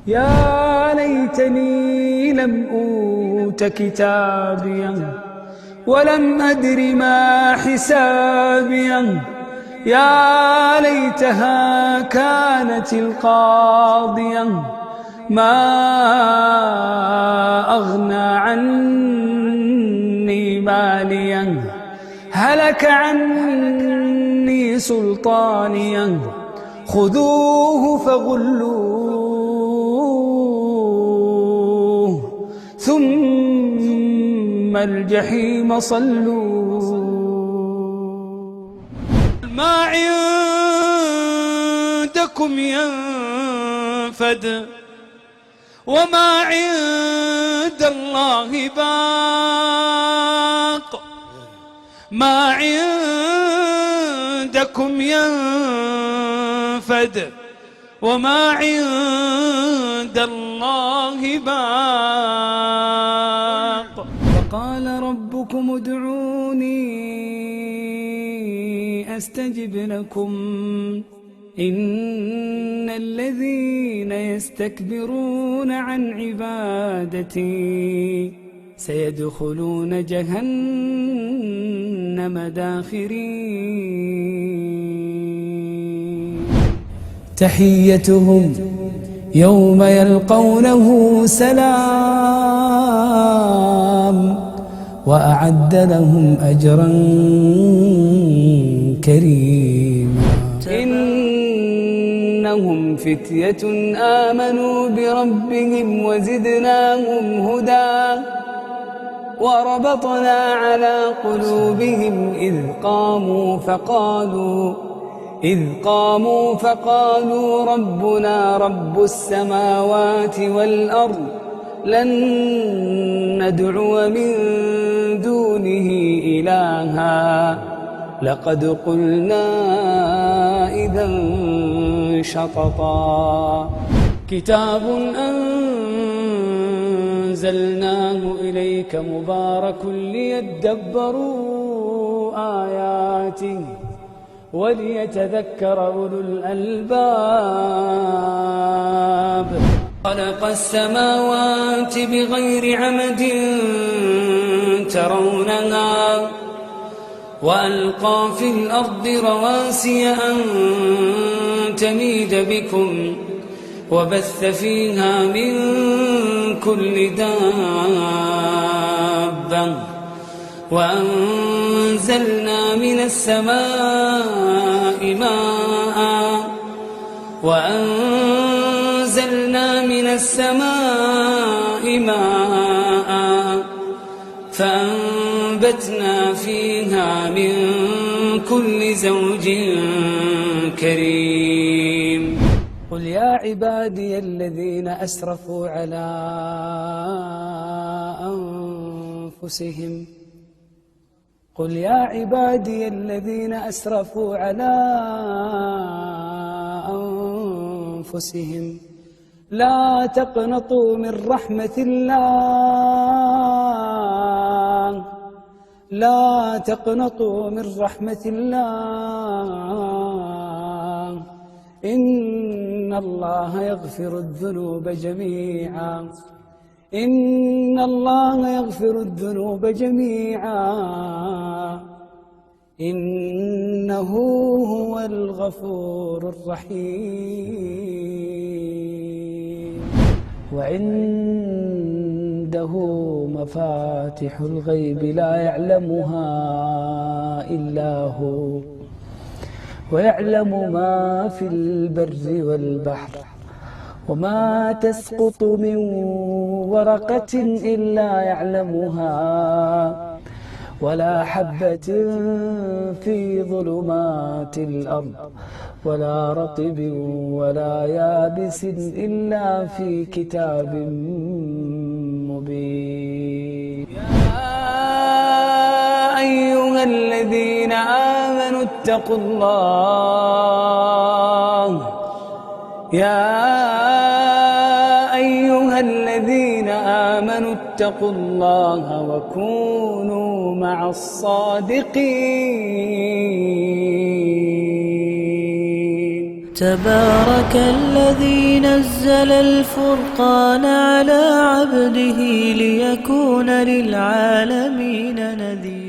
يا ليتني لم أوت كتابيا ولم أدر ما حسابيا. يا ليتها كانت القاضية ما أغنى عني ماليا هلك عني سلطانيا. خذوه فغلوه ثم الجحيم صلوه. ما عندكم ينفد وما عند الله باق. ما عندكم ينفد وما عند الله باق. وقال ربكم ادعوني أستجب لكم إن الذين يستكبرون عن عبادتي سيدخلون جهنم داخرين. تحيتهم يوم يلقونه سلام وأعد لهم أجرا كريما. إنهم فتية آمنوا بربهم وزدناهم هدى وربطنا على قلوبهم إذ قاموا فقالوا ربنا رب السماوات والأرض لن ندعو من دونه إلها لقد قلنا إذا شططا. كتاب أنزلناه إليك مبارك ليدبروا آياته وليتذكر أولو الألباب. خلق السماوات بغير عمد ترونها وألقى في الأرض رواسي أن تميد بكم وبث فيها من كل دابة وأنزلنا من السماء ماء فأنبتنا فيها من كل زوج كريم. قل يا عبادي الذين أسرفوا على أنفسهم قل يا عبادي الذين أسرفوا على أنفسهم لا تقنطوا من رحمة الله لا تقنطوا من رحمة الله إن الله يغفر الذنوب جميعا إن الله يغفر الذنوب جميعا إنه هو الغفور الرحيم. وعنده مفاتح الغيب لا يعلمها إلا هو ويعلم ما في البر والبحر وما تسقط من ورقة إلا يعلمها ولا حبة في ظلمات الأرض ولا رطب ولا يابس إلا في كتاب مبين. يا أيها الذين آمنوا اتقوا الله اتقوا الله وكونوا مع الصادقين. تبارك الذي نزل الفرقان على عبده ليكون للعالمين نذيرا.